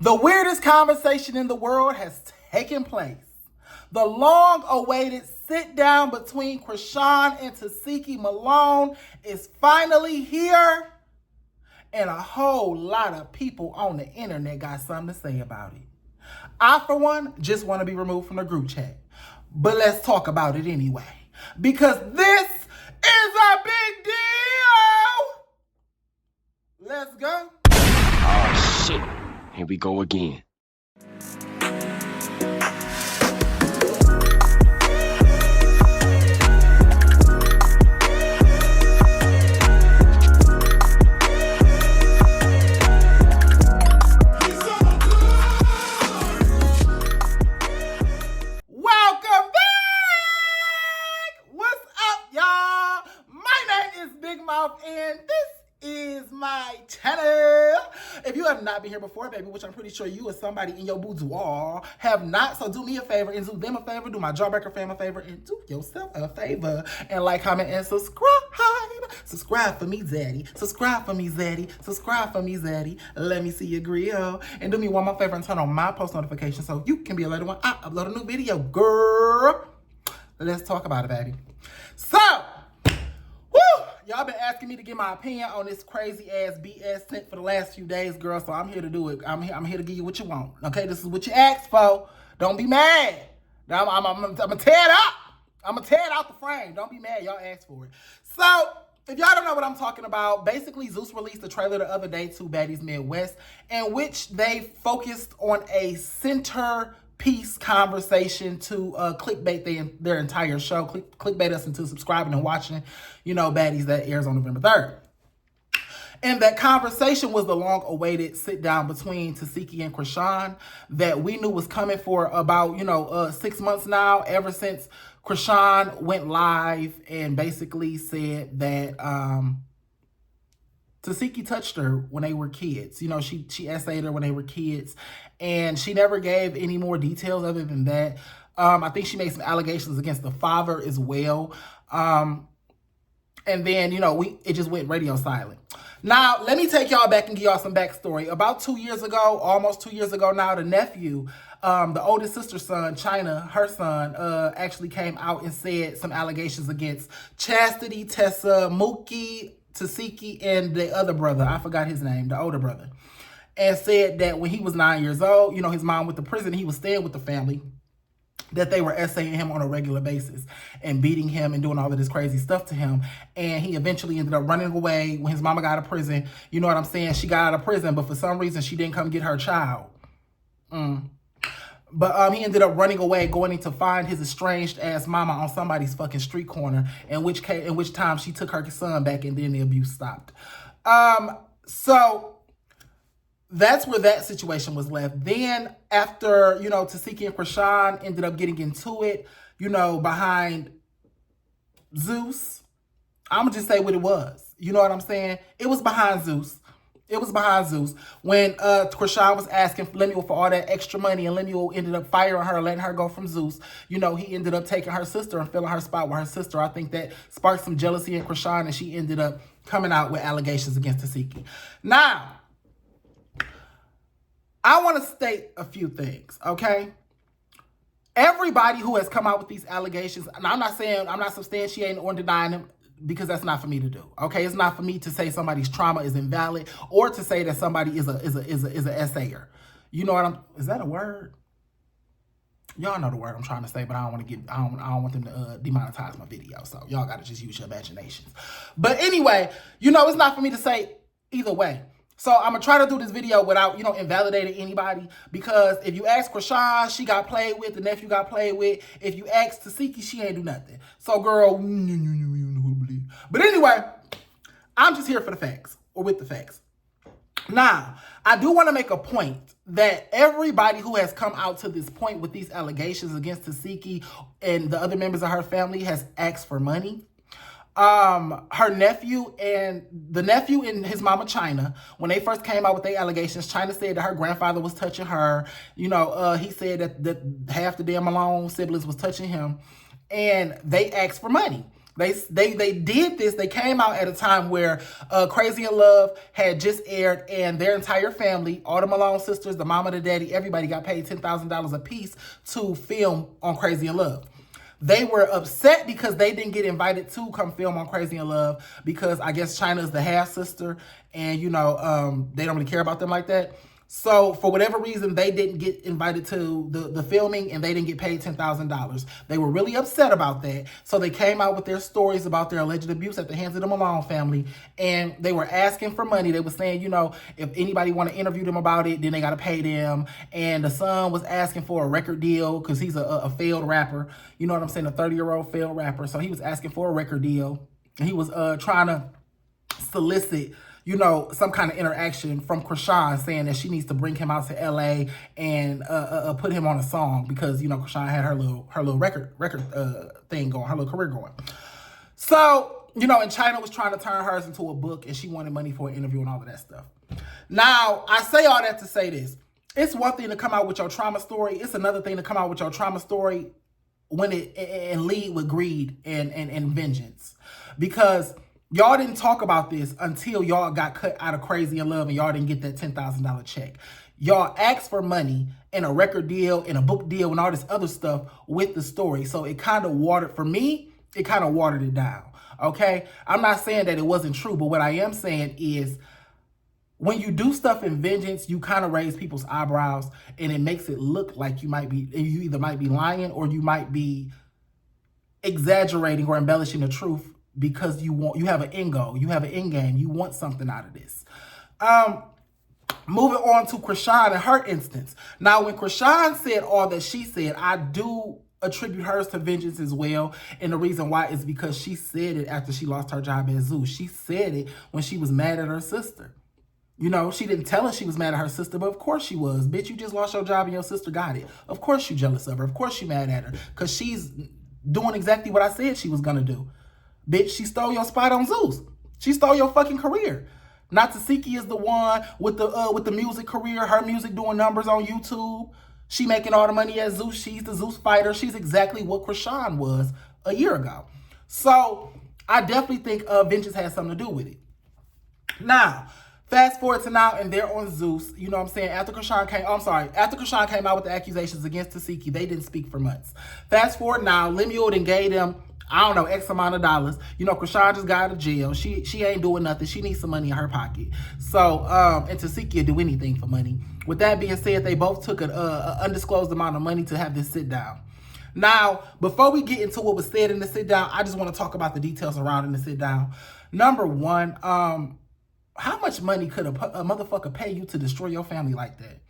The weirdest conversation in the world has taken place. The long-awaited sit-down between Chrisean and Tesehki Malone is finally here. And a whole lot of people on the internet got something to say about it. I, for one, just want to be removed from the group chat. But let's talk about it anyway. Because this is a big deal. Let's go. Oh, shit. Here we go again. And this is my channel. If you have not been here before, baby, which I'm pretty sure you or somebody in your boudoir have not, so do me a favor and do them a favor, do my Jawbreaker fam a favor, and do yourself a favor. And like, comment, and subscribe. Subscribe for me, Zaddy. Subscribe for me, Zaddy. Subscribe for me, Zaddy. Let me see your grill. And do me one more favor and turn on my post notifications so you can be alerted when I upload a new video, girl. Let's talk about it, baby. So, y'all been asking me to get my opinion on this crazy ass BS sent for the last few days, girl. So I'm here to do it. I'm here to give you what you want. Okay, this is what you asked for. Don't be mad. I'm gonna tear it up. I'm gonna tear it out the frame. Don't be mad. Y'all asked for it. So if y'all don't know what I'm talking about, basically Zeus released a trailer the other day to Baddies Midwest, in which they focused on a centerpiece conversation to clickbait their entire show. Clickbait us into subscribing and watching, Baddies that airs on November 3rd. And that conversation was the long-awaited sit-down between Tesehki and Chrisean that we knew was coming for about, 6 months now, ever since Chrisean went live and basically said that Tesehki touched her when they were kids. She essayed her when they were kids, and she never gave any more details other than that. I think she made some allegations against the father as well. And then, it just went radio silent. Now, let me take y'all back and give y'all some backstory. About 2 years ago, almost 2 years ago now, the nephew, the oldest sister's son, China, her son, actually came out and said some allegations against Chastity, Tessa, Mookie, Tesehki, and the other brother. I forgot his name, the older brother. And said that when he was 9 years old, his mom went to prison, he was staying with the family, that they were essaying him on a regular basis and beating him and doing all of this crazy stuff to him. And he eventually ended up running away when his mama got out of prison. You know what I'm saying? She got out of prison, but for some reason, she didn't come get her child. But he ended up running away, going in to find his estranged ass mama on somebody's fucking street corner, in which time she took her son back, and then the abuse stopped. So that's where that situation was left. Then after, Tesehki and Chrisean ended up getting into it, behind Zeus. I'm going to just say what it was. You know what I'm saying? It was behind Zeus. It was behind Zeus. When Chrisean was asking Lemuel for all that extra money, and Lemuel ended up firing her, letting her go from Zeus. He ended up taking her sister and filling her spot with her sister. I think that sparked some jealousy in Chrisean, and she ended up coming out with allegations against Tesehki. Now, I want to state a few things, okay? Everybody who has come out with these allegations, and I'm not substantiating or denying them, because that's not for me to do, okay? It's not for me to say somebody's trauma is invalid or to say that somebody is an essayer. You know what is that a word? Y'all know the word I'm trying to say, but I don't want them to demonetize my video, so y'all got to just use your imaginations. But anyway, it's not for me to say either way. So I'm going to try to do this video without, invalidating anybody, because if you ask Chrisean, she got played with, the nephew got played with. If you ask Tesehki, she ain't do nothing. So girl, but anyway, I'm just here for the facts, or with the facts. Now, I do want to make a point that everybody who has come out to this point with these allegations against Tesehki and the other members of her family has asked for money. Her nephew and his mama China, when they first came out with their allegations, China said that her grandfather was touching her. He said that half the damn Malone siblings was touching him, and they asked for money. They did this. They came out at a time where Crazy in Love had just aired, and their entire family, all the Malone sisters, the mama, the daddy, everybody got paid $10,000 a piece to film on Crazy in Love. They were upset because they didn't get invited to come film on Crazy in Love because I guess China is the half sister, and they don't really care about them like that. So for whatever reason, they didn't get invited to the filming, and they didn't get paid $10,000. They were really upset about that. So they came out with their stories about their alleged abuse at the hands of the Malone family, and they were asking for money. They were saying, if anybody want to interview them about it, then they got to pay them. And the son was asking for a record deal because he's a failed rapper. You know what I'm saying? A 30-year-old failed rapper. So he was asking for a record deal. And he was trying to solicit some kind of interaction from Chrisean, saying that she needs to bring him out to LA and put him on a song because, Chrisean had her little record thing going, her little career going. So, and China was trying to turn hers into a book, and she wanted money for an interview and all of that stuff. Now, I say all that to say this. It's one thing to come out with your trauma story. It's another thing to come out with your trauma story and lead with greed and vengeance. Because y'all didn't talk about this until y'all got cut out of Crazy in Love and y'all didn't get that $10,000 check. Y'all asked for money and a record deal and a book deal and all this other stuff with the story. So it kind of watered it down, okay? I'm not saying that it wasn't true, but what I am saying is when you do stuff in vengeance, you kind of raise people's eyebrows, and it makes it look like you either might be lying or you might be exaggerating or embellishing the truth, because you have an end goal, you have an end game, you want something out of this. Moving on to Chrisean and her instance. Now, when Chrisean said all that she said, I do attribute hers to vengeance as well. And the reason why is because she said it after she lost her job at Zeus. She said it when she was mad at her sister. She didn't tell her she was mad at her sister, but of course she was. Bitch, you just lost your job and your sister got it. Of course you jealous of her. Of course you mad at her, because she's doing exactly what I said she was gonna do. Bitch, she stole your spot on Zeus. She stole your fucking career. Not Tesehki is the one with the music career, her music doing numbers on YouTube. She making all the money at Zeus. She's the Zeus fighter. She's exactly what Chrisean was a year ago. So I definitely think vengeance has something to do with it. Now, fast forward to now, and they're on Zeus. You know what I'm saying? After Chrisean came out with the accusations against Tesehki, they didn't speak for months. Fast forward now, Lemuel then gave them, I don't know, X amount of dollars. Chrisean just got out of jail. She ain't doing nothing. She needs some money in her pocket. So, and Tesehki will do anything for money. With that being said, they both took an undisclosed amount of money to have this sit down. Now, before we get into what was said in the sit down, I just want to talk about the details surrounding the sit down. Number one, how much money could a motherfucker pay you to destroy your family like that?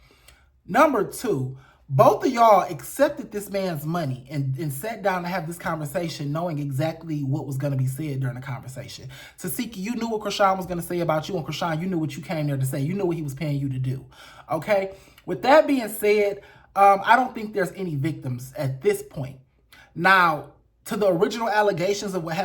Number two, both of y'all accepted this man's money and sat down to have this conversation knowing exactly what was going to be said during the conversation. Tesehki, you knew what Chrisean was going to say about you, and Chrisean, you knew what you came there to say. You knew what he was paying you to do, okay? With that being said, I don't think there's any victims at this point. Now, to the original allegations of what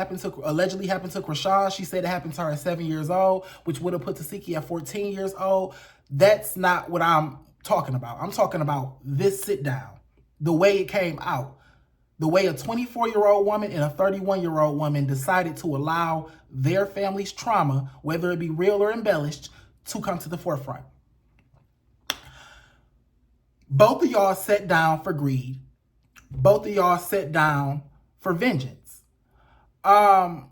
allegedly happened to Chrisean, she said it happened to her at 7 years old, which would have put Tesehki at 14 years old. That's not what I'm talking about. I'm talking about this sit down, the way it came out, the way a 24-year-old woman and a 31-year-old woman decided to allow their family's trauma, whether it be real or embellished, to come to the forefront. Both of y'all sat down for greed. Both of y'all sat down for vengeance. And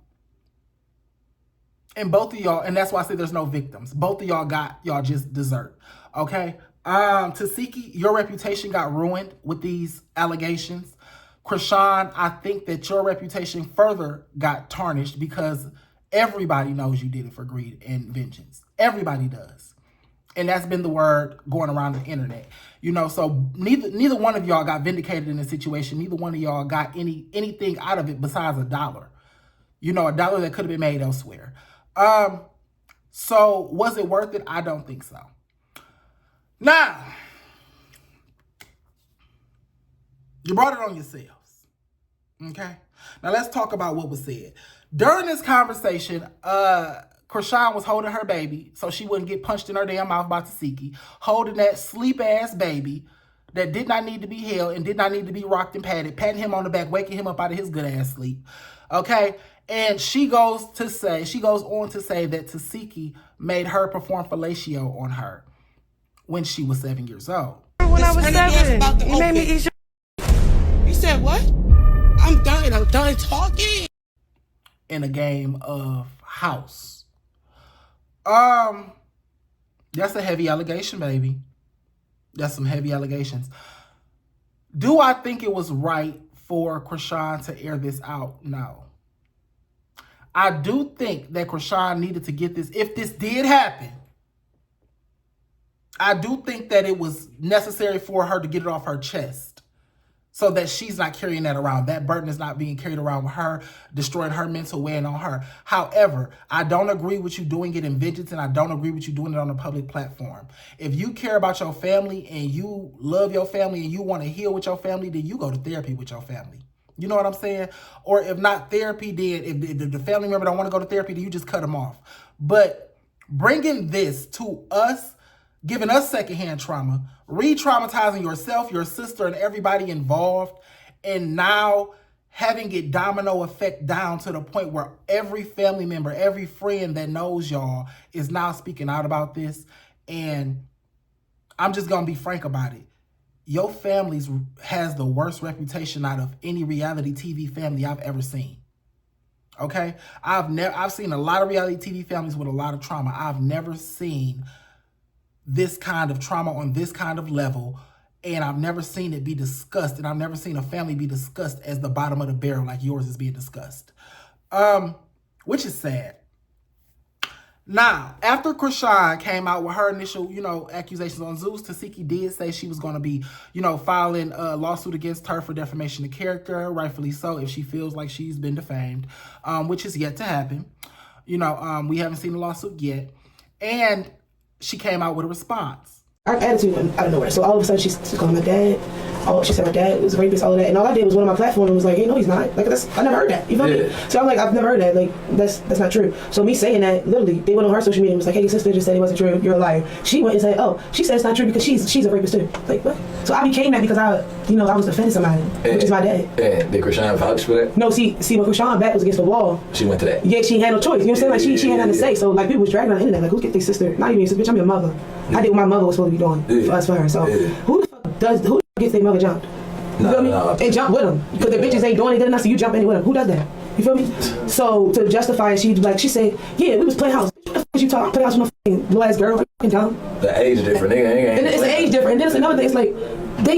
both of y'all, and that's why I say there's no victims. Both of y'all got y'all just dessert. Okay? Tesehki, your reputation got ruined with these allegations. Chrisean, I think that your reputation further got tarnished because everybody knows you did it for greed and vengeance. Everybody does. And that's been the word going around the internet. So neither one of y'all got vindicated in this situation. Neither one of y'all got anything out of it besides $1. A dollar that could have been made elsewhere. So was it worth it? I don't think so. Now, you brought it on yourselves, okay? Now, let's talk about what was said. During this conversation, Chrisean was holding her baby so she wouldn't get punched in her damn mouth by Tesehki, holding that sleep-ass baby that did not need to be held and did not need to be rocked and patted, patting him on the back, waking him up out of his good ass sleep. Okay? And she goes on to say that Tesehki made her perform fellatio on her when she was 7 years old. When I was 7, you made me eat your... You said what? I'm done talking. In a game of house. That's a heavy allegation, baby. That's some heavy allegations. Do I think it was right for Chrisean to air this out? No. I do think that Chrisean needed to get this. If this did happen, I do think that it was necessary for her to get it off her chest so that she's not carrying that around. That burden is not being carried around with her, destroying her mental, weighing on her. However, I don't agree with you doing it in vengeance, and I don't agree with you doing it on a public platform. If you care about your family and you love your family and you want to heal with your family, then you go to therapy with your family. You know what I'm saying? Or if not therapy, then if the family member don't want to go to therapy, then you just cut them off. But bringing this to us, giving us secondhand trauma, re-traumatizing yourself, your sister, and everybody involved, and now having it domino effect down to the point where every family member, every friend that knows y'all is now speaking out about this. And I'm just going to be frank about it. Your family has the worst reputation out of any reality TV family I've ever seen. Okay? I've seen a lot of reality TV families with a lot of trauma. I've never seen this kind of trauma on this kind of level, and I've never seen it be discussed, and I've never seen a family be discussed as the bottom of the barrel like yours is being discussed, which is sad. Now, after Chrisean came out with her initial, accusations on Zeus, Tesehki did say she was going to be, filing a lawsuit against her for defamation of character, rightfully so, if she feels like she's been defamed, which is yet to happen. We haven't seen the lawsuit yet, and she came out with a response. Our attitude went out of nowhere. So all of a sudden she's calling my dad. She said my dad was a rapist, all of that. And all I did was went on my platform and was like, hey, no, he's not. Like, I never heard that. You feel me? So I'm like, I've never heard that. Like, that's not true. So me saying that, literally, they went on her social media and was like, hey, your sister just said it wasn't true. You're a liar. She went and said, oh, she said it's not true because she's a rapist too. Like, what? So I became that because I was defending somebody, which is my dad. And did Chrisean vouch for that? No, see, when Chrisean back was against the wall. She went to that. Yeah, she had no choice. You know what I'm saying? Like, she had nothing to say. So, like, people was dragging on the internet. Like, who's get their sister? Not even your sister, bitch, I'm your mother. I did what my mother was supposed to be doing for her. So, who gets their mother jumped? You feel me? And jump with them. Because the bitches ain't doing it good enough, so you jump in with them. Who does that? You feel me? So to justify it, she said, yeah, we was playing house. What the fuck is you talking? Playing house with no fucking little ass girl. Fucking dumb. The age different, nigga. And it's the age different. And then it's another thing. It's like,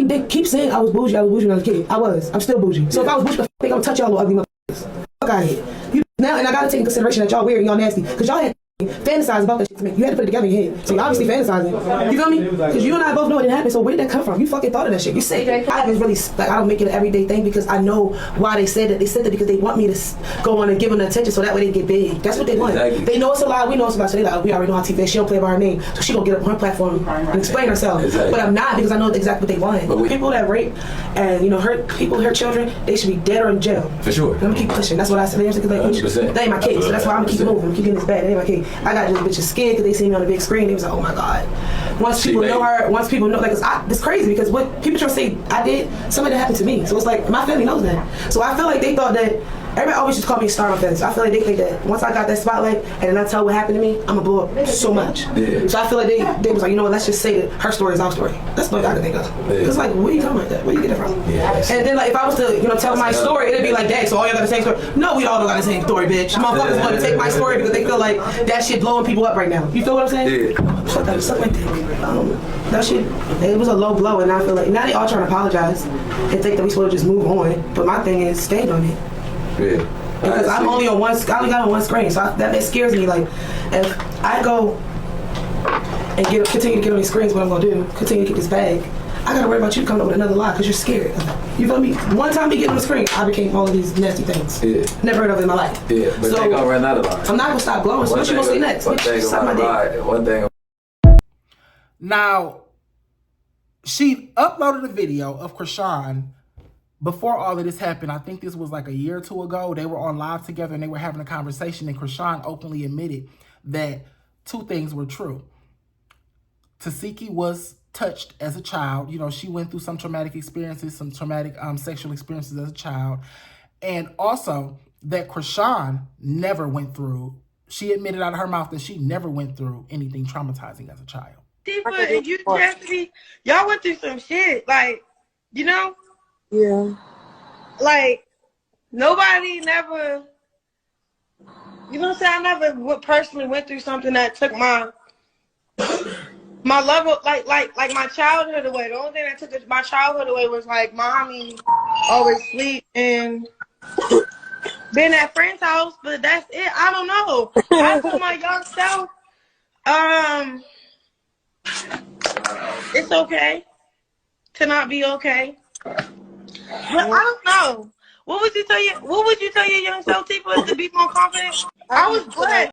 they keep saying I was bougie when I was a kid. I was. I'm still bougie. So if I was bougie, I think I'm gonna touch y'all little ugly motherfuckers. Fuck out of here. Now, and I gotta take in consideration that y'all weird and y'all nasty. Because y'all had fantasize about that shit to me. You had to put it together in your head. So you're obviously fantasizing. You feel me? Because you and I both know it didn't happen. So where did that come from? You fucking thought of that shit. You say I haven't really, like, I don't make it an everyday thing because I know why they said that. They said that because they want me to go on and give them the attention so that way they get big. That's what they want. Exactly. They know it's a lie. We know it's a lie. So they like, we already know how TV. She don't play by her name. So she gonna get up on her platform and explain herself. Exactly. But I'm not because I know exactly what they want. But people that rape and hurt people, hurt children, they should be dead or in jail. For sure. I'm gonna keep pushing. That's what I said. They ain't my kids. So that's why I'm gonna keep moving. I'm keep getting this bad. They ain't my kids. I got this bitches scared because they see me on the big screen. They was like, oh my God. Once people know her, like, it's crazy because what people try to say I did, something that happened to me. So it's like, my family knows that. So I feel like they thought that, everybody always just call me a star on family. So I feel like they think that once I got that spotlight and then I tell what happened to me, I'm gonna blow up so much. Yeah. So I feel like they was like, you know what, let's just say that her story is our story. That's what I can think of. Yeah. It's like, where you talking about that? Where you get it from? Yeah, and then like, if I was to, tell my story, it'd be like that. So all y'all got the same story. No, we all don't got the same story, bitch. Motherfuckers want to take my story because they feel like that shit blowing people up right now. You feel what I'm saying? Yeah. Something like that. That shit, it was a low blow, and I feel like now they all trying to apologize and think that we supposed to just move on. But my thing is, stand on it. Yeah. Because I only got on one screen, so that scares me. Like, if I go and continue to get on these screens, what I'm gonna do? Continue to get this bag. I gotta worry about you coming up with another lie because you're scared. You feel me? One time we get on the screen, I became all of these nasty things. Yeah. Never heard of it in my life. Yeah, but so, they gonna run out of lies. I'm not gonna stop blowing. So what you gonna say next? One thing. Now, she uploaded a video of Chrisean before all of this happened. I think this was like a year or two ago. They were on live together and they were having a conversation, and Chrisean openly admitted that two things were true. Tesehki was touched as a child. You know, she went through some traumatic experiences, some traumatic sexual experiences as a child. And also that Chrisean never went through, she admitted out of her mouth that she never went through anything traumatizing as a child. Tifa and you, Chastity, y'all went through some shit. Like, you know? Yeah. Like, nobody never, you know what I'm saying? I never personally went through something that took my level, like my childhood away. The only thing that took my childhood away was like mommy always sleep and been at friend's house, but that's it. I don't know. I told my young self, it's okay to not be okay. But I don't know. What would you tell your young self, Tifa, to be more confident? I was glad.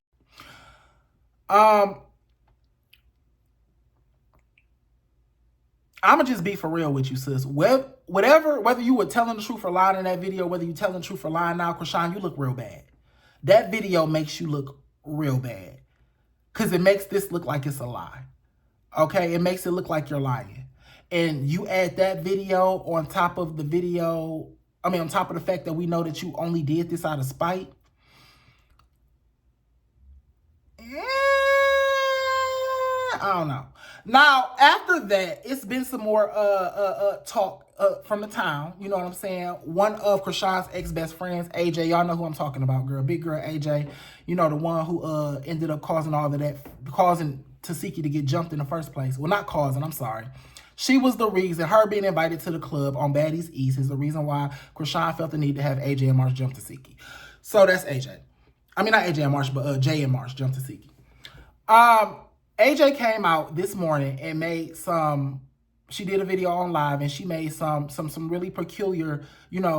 I'ma just be for real with you, sis. Whether you were telling the truth or lying in that video, whether you telling the truth or lying now, Chrisean, you look real bad. That video makes you look real bad. Because it makes this look like it's a lie. Okay? It makes it look like you're lying. And you add that video on top of the video, on top of the fact that we know that you only did this out of spite. I don't know. Now, after that, it's been some more talk from the town. You know what I'm saying? One of Chrisean's ex-best friends, AJ, y'all know who I'm talking about, girl. Big girl AJ. You know, the one who ended up causing all of that, causing Tesehki to get jumped in the first place. Well, not causing, I'm sorry. She was the reason, her being invited to the club on Baddies East is the reason why Chrisean felt the need to have AJ and Marsh jump Tesehki. So that's AJ. I mean, not AJ and Marsh, but Jay and Marsh jump Tesehki. AJ came out this morning and made she did a video on live and she made some really peculiar,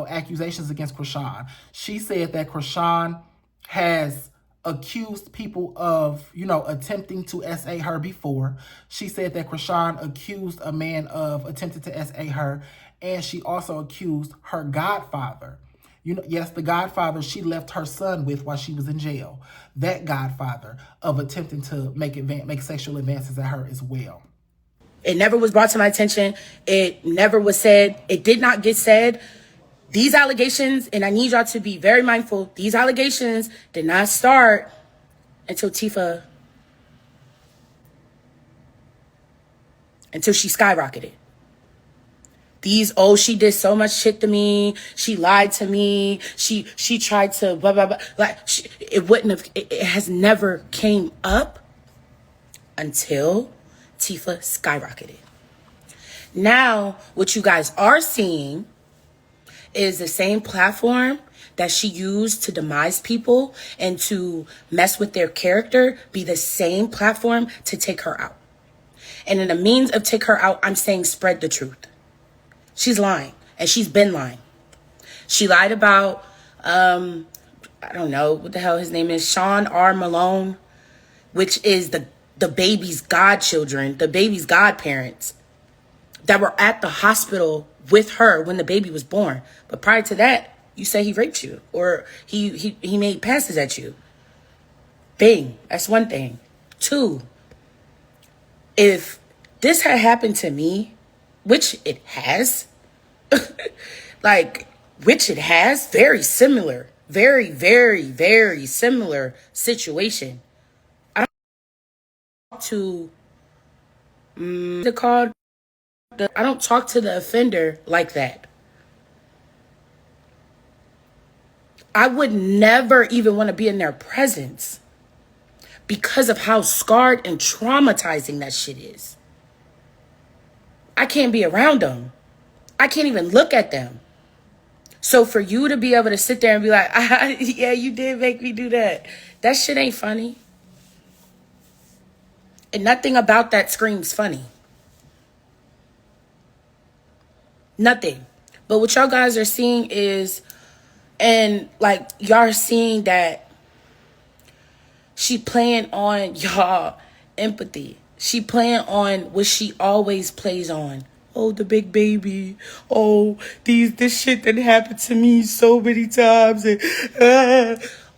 accusations against Chrisean. She said that Chrisean has accused people of, attempting to SA her before. She said that Chrisean accused a man of attempting to SA her, and she also accused her godfather. Yes, the godfather she left her son with while she was in jail. That godfather of attempting to make sexual advances at her as well. It never was brought to my attention. It never was said. It did not get said. These allegations, and I need y'all to be very mindful, these allegations did not start until she skyrocketed. She did so much shit to me. She lied to me. She tried to blah, blah, blah. Like, it has never came up until Tifa skyrocketed. Now, what you guys are seeing is the same platform that she used to demise people and to mess with their character be the same platform to take her out. And in the means of take her out, I'm saying spread the truth. She's lying, and she's been lying. She lied about, I don't know what the hell his name is, Sean R. Malone, which is the baby's godchildren, the baby's godparents that were at the hospital with her when the baby was born. But prior to that, you say he raped you or he made passes at you. Bing, that's one thing. Two, if this had happened to me, which it has, very similar, very, very, very similar situation. I don't talk to the offender like that. I would never even want to be in their presence because of how scarred and traumatizing that shit is. I can't be around them. I can't even look at them. So for you to be able to sit there and be like, yeah, you did make me do that. That shit ain't funny. And nothing about that screams funny. Nothing. But what y'all guys are seeing is, and like y'all are seeing that she playing on y'all empathy. She playing on what she always plays on. Oh, the big baby. Oh, this shit that happened to me so many times. And,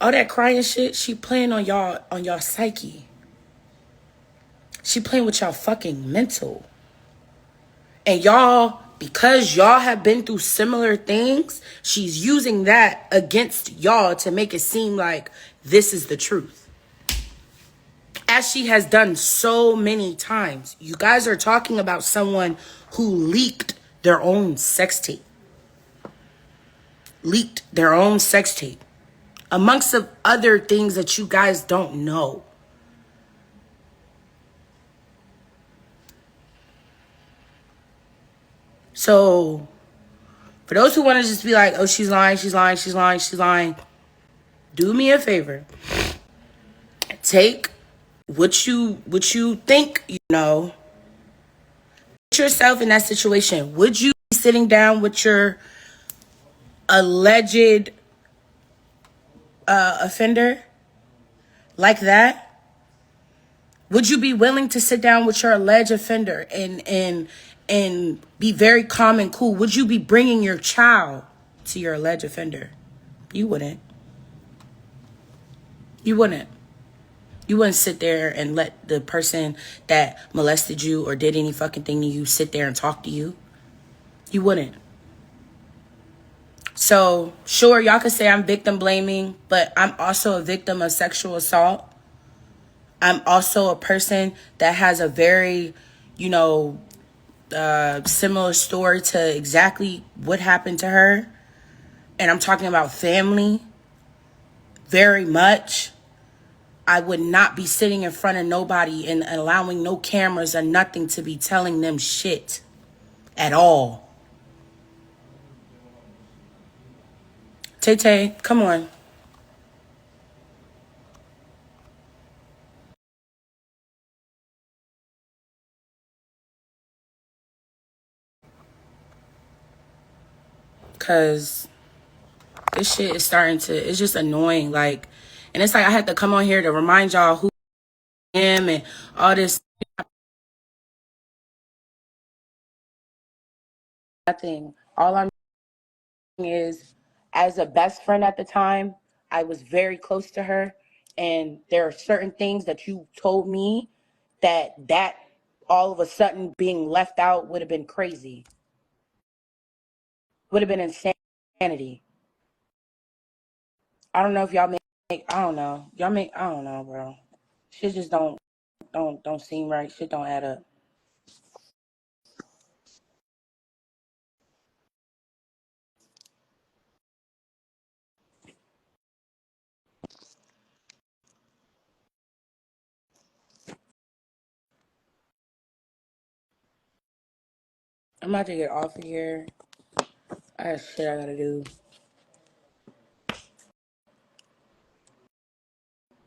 all that crying shit, she playing on y'all psyche. She playing with y'all fucking mental. And y'all, because y'all have been through similar things, she's using that against y'all to make it seem like this is the truth. As she has done so many times. You guys are talking about someone who leaked their own sex tape. Leaked their own sex tape. Amongst the other things that you guys don't know. So, for those who want to just be like, oh, she's lying, she's lying, she's lying, she's lying. Do me a favor. Take what you think you know. Put yourself in that situation. Would you be sitting down with your alleged offender like that? Would you be willing to sit down with your alleged offender and be very calm and cool? Would you be bringing your child to your alleged offender? You wouldn't. You wouldn't. You wouldn't sit there and let the person that molested you or did any fucking thing to you sit there and talk to you. You wouldn't. So, sure, y'all could say I'm victim blaming, but I'm also a victim of sexual assault. I'm also a person that has a very, similar story to exactly what happened to her. And I'm talking about family very much. I would not be sitting in front of nobody and allowing no cameras or nothing to be telling them shit at all. Tay, come on. Because this shit is it's just annoying. Like, and it's like I had to come on here to remind y'all who I am and all this. Nothing. All I'm saying is, as a best friend at the time, I was very close to her. And there are certain things that you told me that all of a sudden being left out would have been crazy. Would have been insanity. I don't know if y'all I don't know. I don't know, bro. Shit just don't seem right. Shit don't add up. I'm about to get off of here. I got shit I gotta do.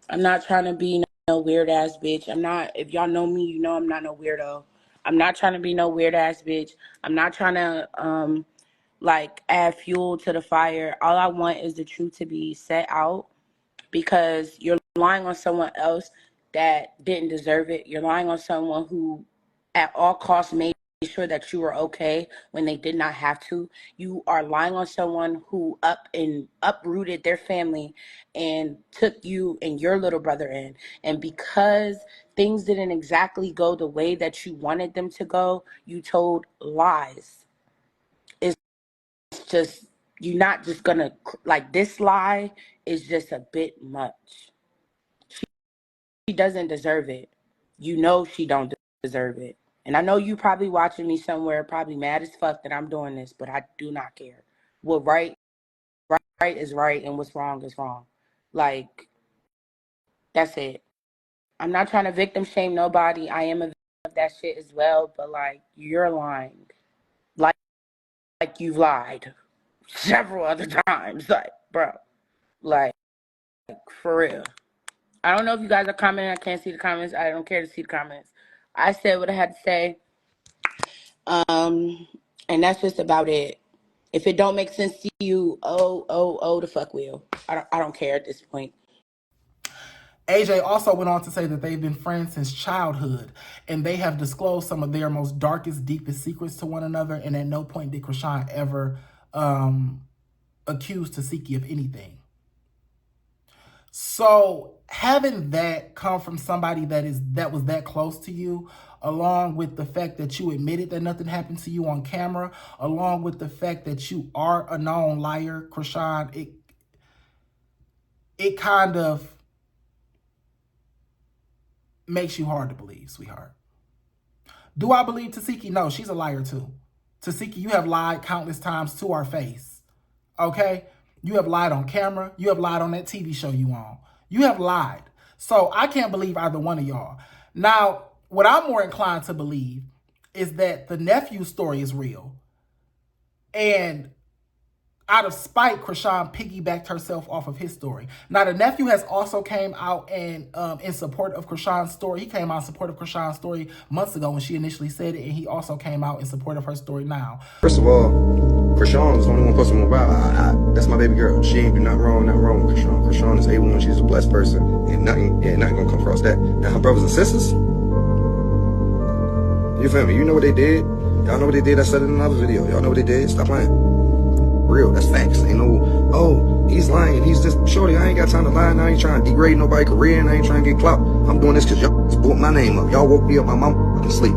I'm not trying to be no weird ass bitch. I'm not. If y'all know me, you know I'm not no weirdo. I'm not trying to be no weird ass bitch. I'm not trying to add fuel to the fire. All I want is the truth to be set out, because you're lying on someone else that didn't deserve it. You're lying on someone who at all costs made sure that you were okay when they did not have to. You are lying on someone who uprooted their family and took you and your little brother in. And because things didn't exactly go the way that you wanted them to go, you told lies. It's just, you're not just gonna, like, this lie is just a bit much. She doesn't deserve it. You know she don't deserve it. And I know you probably watching me somewhere, probably mad as fuck that I'm doing this, but I do not care. What right is right and what's wrong is wrong. Like, that's it. I'm not trying to victim shame nobody. I am a victim of that shit as well, but like, you're lying. Like you've lied several other times. Like, bro. Like, for real. I don't know if you guys are commenting. I can't see the comments. I don't care to see the comments. I said what I had to say. And that's just about it. If it don't make sense to you, the fuck will. I don't care at this point. AJ also went on to say that they've been friends since childhood, and they have disclosed some of their most darkest, deepest secrets to one another, and at no point did Chrisean ever accuse Tesehki of anything. So having that come from somebody that was that close to you, along with the fact that you admitted that nothing happened to you on camera, along with the fact that you are a known liar, Chrisean, it kind of makes you hard to believe, sweetheart. Do I believe Tesehki? No, she's a liar too. Tesehki, you have lied countless times to our face, okay? You have lied on camera. You have lied on that TV show you on. You have lied. So I can't believe either one of y'all. Now, what I'm more inclined to believe is that the nephew story is real. And out of spite, Chrisean piggybacked herself off of his story. Now, the nephew has also came out and in support of Chrisean's story. He came out in support of Chrisean's story months ago when she initially said it, and he also came out in support of her story now. First of all, Chrisean is the only one person about. That's my baby girl. She ain't do nothing wrong with Chrisean. Chrisean is A1. She's a blessed person, and nothing gonna come across that. Now, her brothers and sisters, you feel me? You know what they did. Y'all know what they did. I said it in another video. Y'all know what they did. Stop lying. Real, that's facts. Ain't no, oh, he's lying. He's just, shorty, I ain't got time to lie. I ain't trying to degrade nobody's career, and I ain't trying to get clout. I'm doing this because y'all just brought my name up. Y'all woke me up. My mom fucking sleep.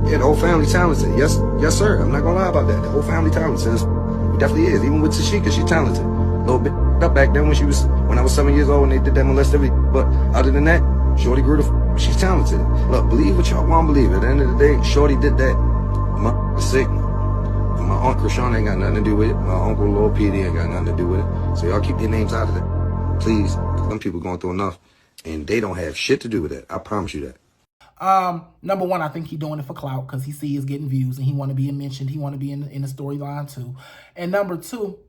Yeah, the whole family talented. Yes, sir. I'm not gonna lie about that. The whole family talented. It definitely is. Even with Tesehki, she's talented. A little bit up back then when I was 7 years old and they did that molestivity. But other than that, shorty grew she's talented. Look, believe what y'all want to believe. At the end of the day, shorty did that. My sick. My Aunt Chrisean ain't got nothing to do with it. My Uncle Lord P.D. ain't got nothing to do with it. So y'all keep your names out of that. Please. Because them people going through enough. And they don't have shit to do with it. I promise you that. Number one, I think he's doing it for clout because he sees it's getting views and he want to be mentioned. He want to be in the storyline too. And number two,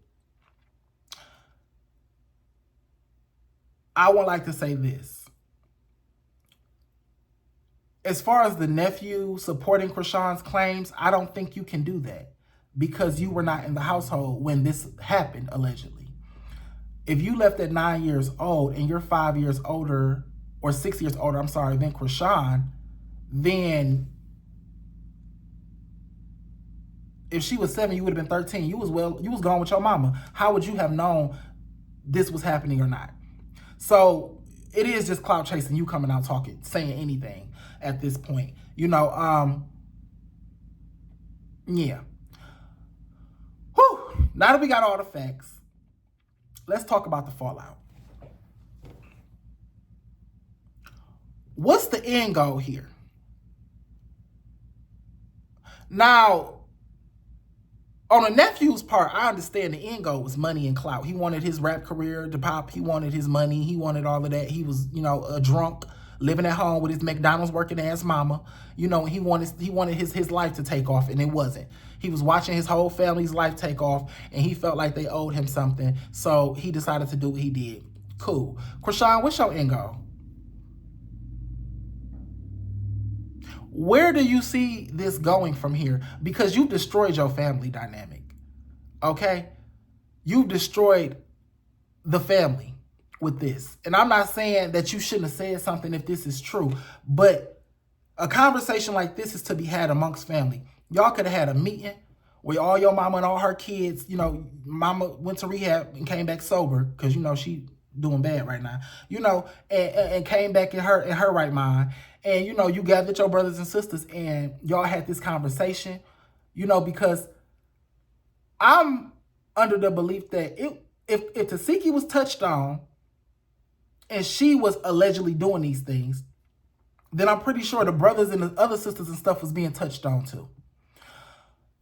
I would like to say this. As far as the nephew supporting Chrisean's claims, I don't think you can do that because you were not in the household when this happened, allegedly. If you left at 9 years old and you're 5 years older, or 6 years older, I'm sorry, than Chrisean, then if she was 7, you would have been 13. You was gone with your mama. How would you have known this was happening or not? So it is just clout chasing, you coming out talking, saying anything at this point. You know, yeah. Whew. Now that we got all the facts, let's talk about the fallout. What's the end goal here? Now, on the nephew's part, I understand the end goal was money and clout. He wanted his rap career to pop. He wanted his money. He wanted all of that. He was, you know, a drunk, living at home with his McDonald's working ass mama. You know, he wanted his life to take off, and it wasn't. He was watching his whole family's life take off, and he felt like they owed him something, so he decided to do what he did. Cool. Chrisean, what's your end goal? Where do you see this going from here? Because you've destroyed your family dynamic, okay? You've destroyed the family with this. And I'm not saying that you shouldn't have said something if this is true, but a conversation like this is to be had amongst family. Y'all could have had a meeting where all your mama and all her kids, you know, mama went to rehab and came back sober because, you know, she doing bad right now, you know, and came back in her right mind. And, you know, you gathered your brothers and sisters and y'all had this conversation, you know, because I'm under the belief that if Tesehki was touched on and she was allegedly doing these things, then I'm pretty sure the brothers and the other sisters and stuff was being touched on too.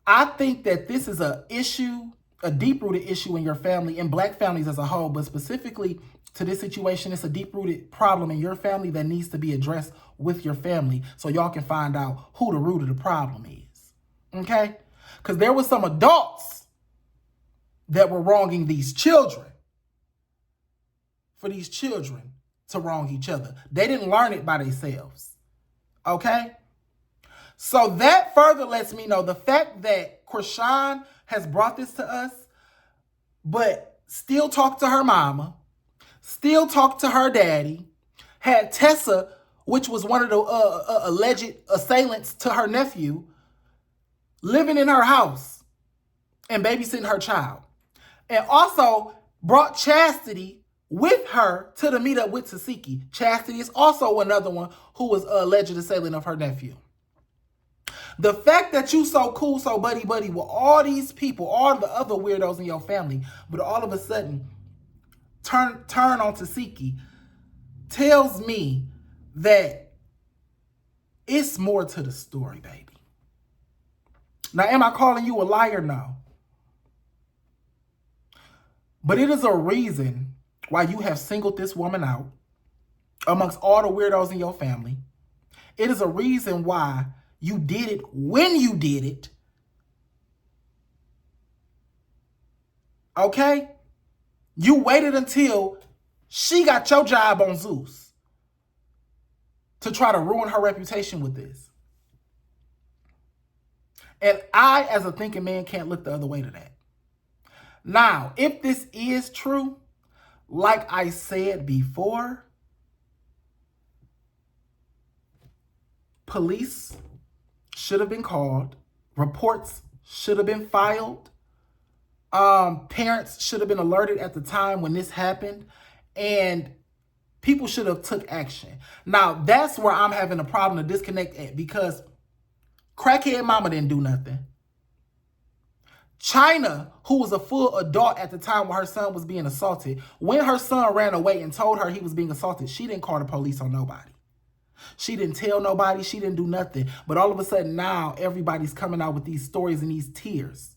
I think that this is a issue, a deep-rooted issue in your family, in Black families as a whole, but specifically to this situation, it's a deep-rooted problem in your family that needs to be addressed with your family so y'all can find out who the root of the problem is, okay? Because there were some adults that were wronging these children for these children to wrong each other. They didn't learn it by themselves, okay? So that further lets me know the fact that Chrisean has brought this to us, but still talked to her mama, still talked to her daddy, had Tessa, which was one of the alleged assailants to her nephew, living in her house and babysitting her child. And also brought Chastity with her to the meetup with Tesehki. Chastity is also another one who was an alleged assailant of her nephew. The fact that you so cool, so buddy-buddy with all these people, all the other weirdos in your family, but all of a sudden turn on Tesehki tells me that it's more to the story, baby. Now, am I calling you a liar? No. But it is a reason why you have singled this woman out amongst all the weirdos in your family. It is a reason why you did it when you did it. Okay? You waited until she got your job on Zeus to try to ruin her reputation with this. And I, as a thinking man, can't look the other way to that. Now, if this is true, like I said before, police should have been called. Reports should have been filed. Parents should have been alerted at the time when this happened. And people should have took action. Now, that's where I'm having a problem to disconnect at, because crackhead mama didn't do nothing. China, who was a full adult at the time when her son was being assaulted, when her son ran away and told her he was being assaulted, she didn't call the police on nobody. She didn't tell nobody. She didn't do nothing. But all of a sudden now, everybody's coming out with these stories and these tears.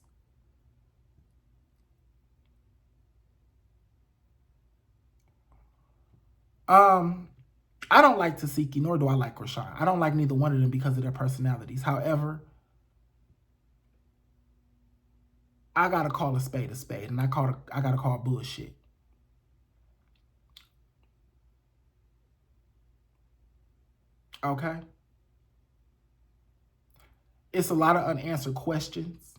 I don't like Tesehki, nor do I like Chrisean. I don't like neither one of them because of their personalities. However, I gotta call a spade, and I gotta call bullshit. Okay? It's a lot of unanswered questions.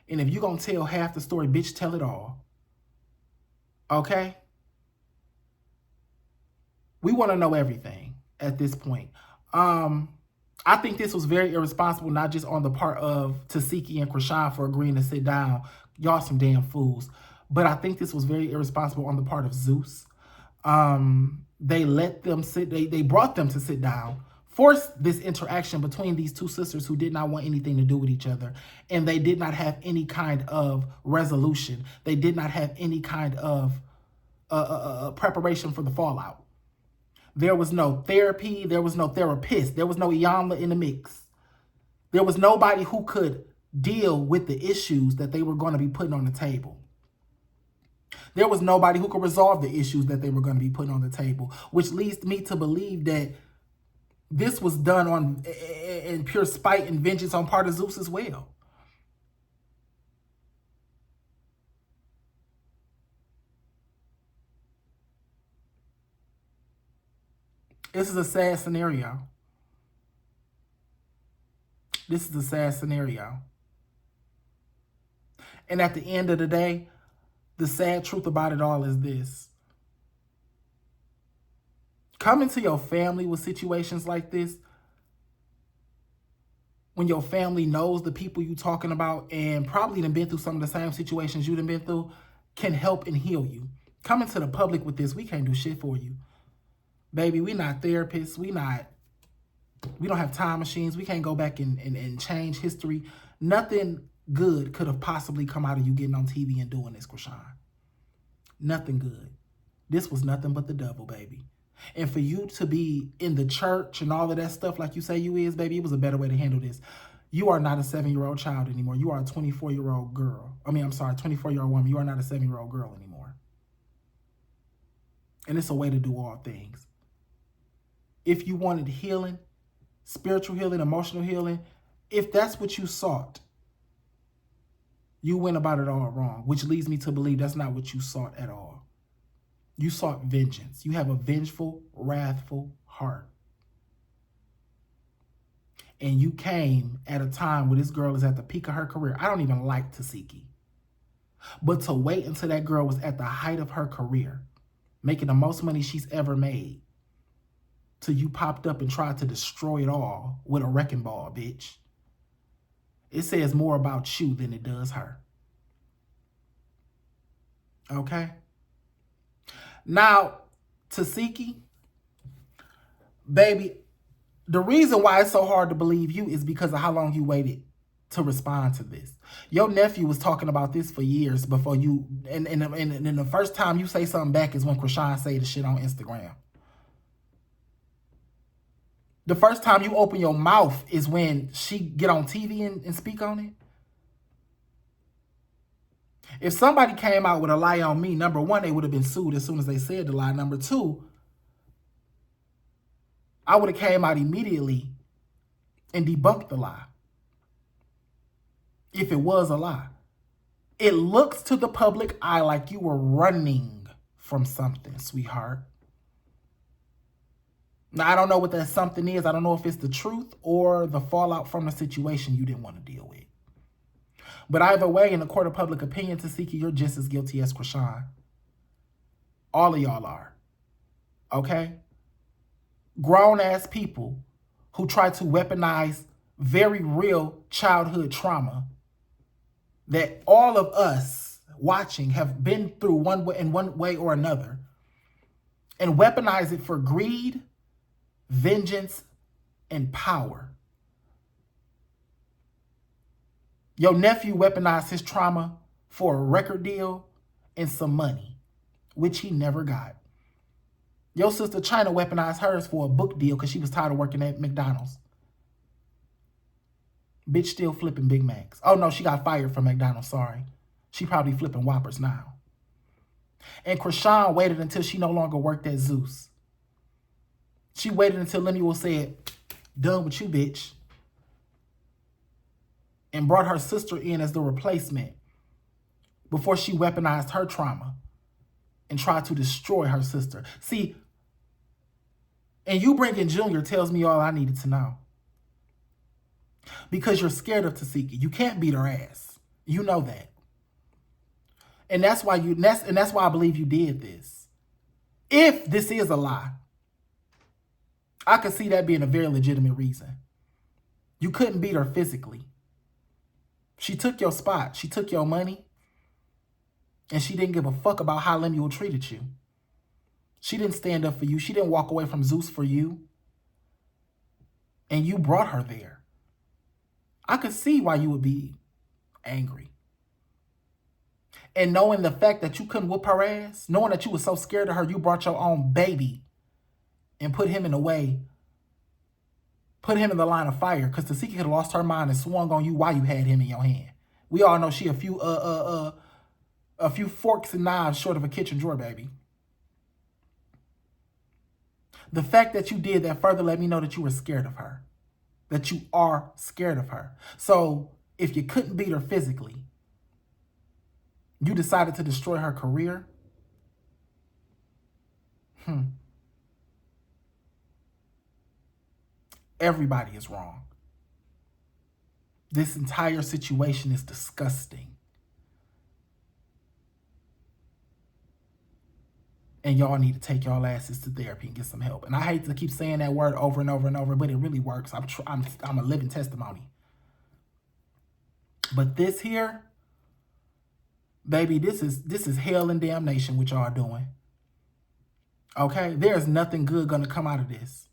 And if you're gonna tell half the story, bitch, tell it all. Okay? We want to know everything at this point. I think this was very irresponsible, not just on the part of Tesehki and Chrisean for agreeing to sit down. Y'all some damn fools. But I think this was very irresponsible on the part of Zeus. They let them sit, they brought them to sit down, forced this interaction between these two sisters who did not want anything to do with each other. And they did not have any kind of resolution. They did not have any kind of preparation for the fallout. There was no therapy. There was no therapist. There was no Iyanla in the mix. There was nobody who could deal with the issues that they were going to be putting on the table. There was nobody who could resolve the issues that they were going to be putting on the table, which leads me to believe that this was done in pure spite and vengeance on part of Zeus as well. This is a sad scenario. This is a sad scenario. And at the end of the day, the sad truth about it all is this. Coming to your family with situations like this, when your family knows the people you're talking about and probably done been through some of the same situations you done been through, can help and heal you. Coming to the public with this, we can't do shit for you. Baby, we not therapists. We don't have time machines. We can't go back and change history. Nothing good could have possibly come out of you getting on TV and doing this, Chrisean. Nothing good. This was nothing but the devil, baby. And for you to be in the church and all of that stuff like you say you is, baby, it was a better way to handle this. You are not a 7-year-old child anymore. You are a 24-year-old girl. 24-year-old woman. You are not a 7-year-old girl anymore. And it's a way to do all things. If you wanted healing, spiritual healing, emotional healing, if that's what you sought, you went about it all wrong, which leads me to believe that's not what you sought at all. You sought vengeance. You have a vengeful, wrathful heart. And you came at a time where this girl is at the peak of her career. I don't even like Tesehki. But to wait until that girl was at the height of her career, making the most money she's ever made, till you popped up and tried to destroy it all with a wrecking ball, bitch. It says more about you than it does her. Okay? Now, Tesehki, baby, The reason why it's so hard to believe you is because of how long you waited to respond to this. Your nephew was talking about this for years before you, and the first time you say something back is when Chrisean say the shit on Instagram. The first time you open your mouth is when she get on TV and speak on it. If somebody came out with a lie on me, number one, they would have been sued as soon as they said the lie. Number two, I would have came out immediately and debunked the lie. If it was a lie. It looks to the public eye like you were running from something, sweetheart. Now, I don't know what that something is. I don't know if it's the truth or the fallout from the situation you didn't want to deal with. But either way, in the court of public opinion, Tesehki, you're just as guilty as Chrisean. All of y'all are. Okay? Grown-ass people who try to weaponize very real childhood trauma that all of us watching have been through in one way or another, and weaponize it for greed, vengeance, and power. Your nephew weaponized his trauma for a record deal and some money, which he never got. Your sister China weaponized hers for a book deal because she was tired of working at McDonald's. Bitch still flipping Big Macs. Oh, no, she got fired from McDonald's, sorry. She probably flipping Whoppers now. And Chrisean waited until she no longer worked at Zeus. She waited until Lemuel said, done with you, bitch. And brought her sister in as the replacement before she weaponized her trauma and tried to destroy her sister. See, and you bringing Junior tells me all I needed to know. Because you're scared of Tesehki. You can't beat her ass. You know that. And that's why I believe you did this. If this is a lie, I could see that being a very legitimate reason. You couldn't beat her physically. She took your spot. She took your money. And she didn't give a fuck about how Lemuel treated you. She didn't stand up for you. She didn't walk away from Zeus for you. And you brought her there. I could see why you would be angry. And knowing the fact that you couldn't whoop her ass, knowing that you were so scared of her, you brought your own baby and put him in the way, put him in the line of fire, because Tesehki could have lost her mind and swung on you while you had him in your hand. We all know she a few forks and knives short of a kitchen drawer, baby. The fact that you did that further let me know that you were scared of her. That you are scared of her. So if you couldn't beat her physically, you decided to destroy her career. Everybody is wrong. This entire situation is disgusting. And y'all need to take y'all asses to therapy and get some help. And I hate to keep saying that word over and over and over, but it really works. I'm a living testimony. But this here, baby, this is hell and damnation what y'all doing. Okay? There's nothing good gonna come out of this.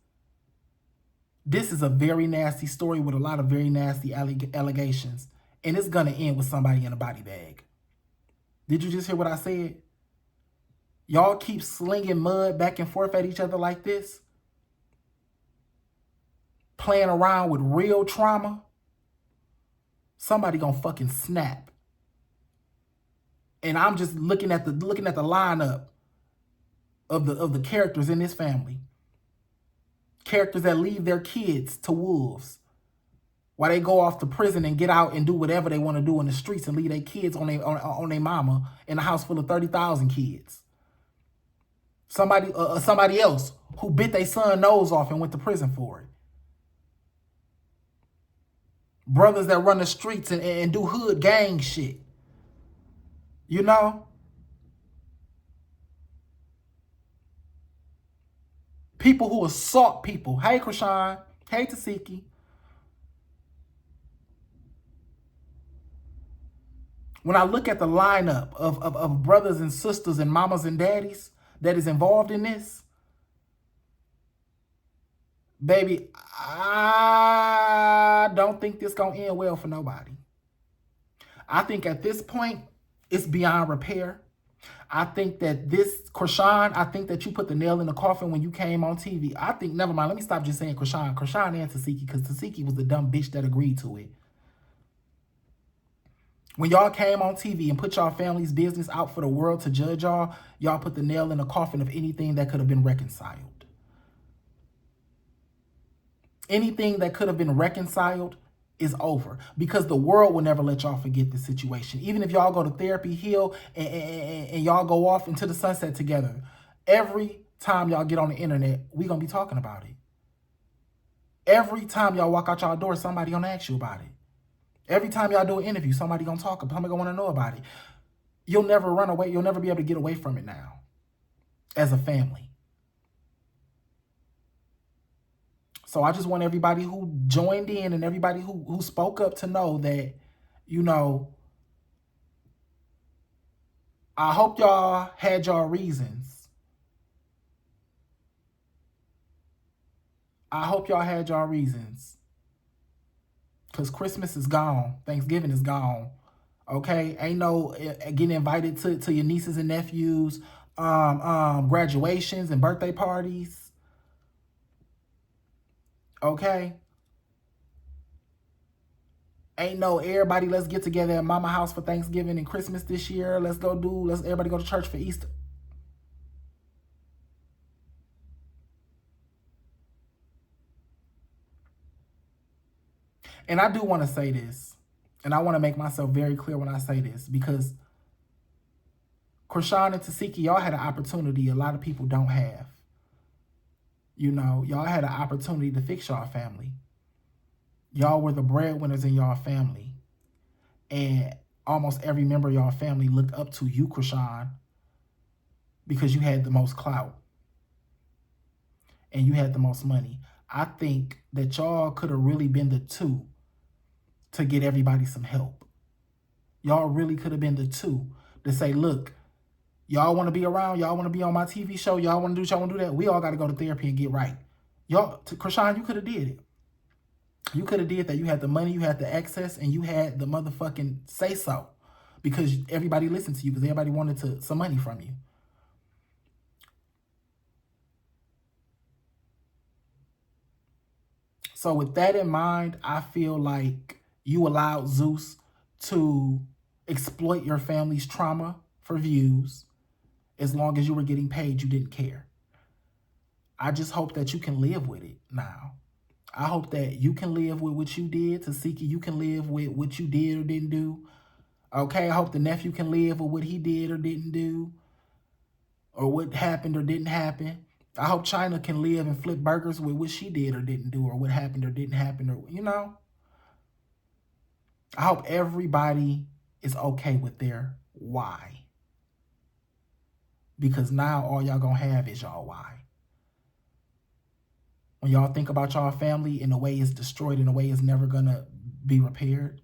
This is a very nasty story with a lot of very nasty allegations. And it's gonna end with somebody in a body bag. Did you just hear what I said? Y'all keep slinging mud back and forth at each other like this, playing around with real trauma, somebody gonna fucking snap. And I'm just looking at the lineup of the characters in this family. Characters that leave their kids to wolves while they go off to prison and get out and do whatever they want to do in the streets and leave their kids on their mama in a house full of 30,000 kids. Somebody else who bit their son's nose off and went to prison for it. Brothers that run the streets and do hood gang shit. You know? People who assault people. Hey, Chrisean. Hey, Tesehki. When I look at the lineup of brothers and sisters and mamas and daddies that is involved in this, Baby, I don't think this gonna end well for nobody. I think at this point, it's beyond repair. I think that this, Chrisean, I think that you put the nail in the coffin when you came on TV. I think, never mind, let me stop just saying Chrisean and Tesehki, because Tesehki was the dumb bitch that agreed to it. When y'all came on TV and put y'all family's business out for the world to judge y'all, y'all put the nail in the coffin of anything that could have been reconciled. Anything that could have been reconciled is over, because the world will never let y'all forget this situation. Even if y'all go to therapy, heal, and y'all go off into the sunset together, every time y'all get on the internet, we gonna be talking about it. Every time y'all walk out y'all door, somebody gonna ask you about it. Every time y'all do an interview, somebody gonna talk, somebody gonna wanna know about it. You'll never run away, you'll never be able to get away from it now, as a family. So I just want everybody who joined in and everybody who spoke up to know that, you know, I hope y'all had y'all reasons. I hope y'all had y'all reasons. Because Christmas is gone. Thanksgiving is gone. Okay? Ain't no getting invited to your nieces and nephews, graduations and birthday parties. Okay? Ain't no everybody let's get together at mama house for Thanksgiving and Christmas this year. Let's everybody go to church for Easter. And I do want to say this, and I want to make myself very clear when I say this, because Chrisean and Tesehki, y'all had an opportunity a lot of people don't have. You know, y'all had an opportunity to fix y'all family. Y'all were the breadwinners in y'all family. And almost every member of y'all family looked up to you, Chrisean, because you had the most clout. And you had the most money. I think that y'all could have really been the two to get everybody some help. Y'all really could have been the two to say, look, y'all want to be around, y'all want to be on my TV show, y'all want to do this, y'all want to do that. We all got to go to therapy and get right. Y'all, Chrisean, you could have did it. You could have did that. You had the money, you had the access, and you had the motherfucking say so. Because everybody listened to you, because everybody wanted some money from you. So with that in mind, I feel like you allowed Zeus to exploit your family's trauma for views. As long as you were getting paid, you didn't care. I just hope that you can live with it now. I hope that you can live with what you did. Tesehki, you can live with what you did or didn't do. Okay, I hope the nephew can live with what he did or didn't do. Or what happened or didn't happen. I hope China can live and flip burgers with what she did or didn't do, or what happened or didn't happen, or, you know. I hope everybody is okay with their why. Because now all y'all gonna have is y'all why. When y'all think about y'all family in a way it's destroyed, in a way it's never gonna be repaired,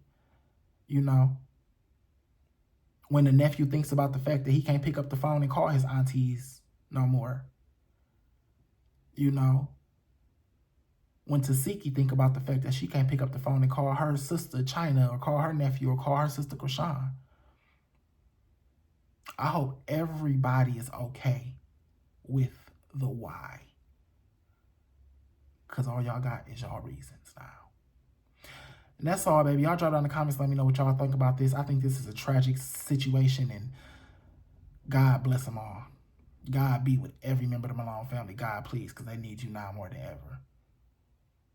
you know. When the nephew thinks about the fact that he can't pick up the phone and call his aunties no more, you know. When Tesehki think about the fact that she can't pick up the phone and call her sister China, or call her nephew, or call her sister Chrisean. I hope everybody is okay with the why. Because all y'all got is y'all reasons now. And that's all, baby. Y'all drop down in the comments. Let me know what y'all think about this. I think this is a tragic situation, and God bless them all. God be with every member of the Malone family. God, please, because they need you now more than ever.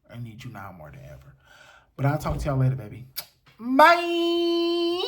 I need you now more than ever. But I'll talk to y'all later, baby. Bye.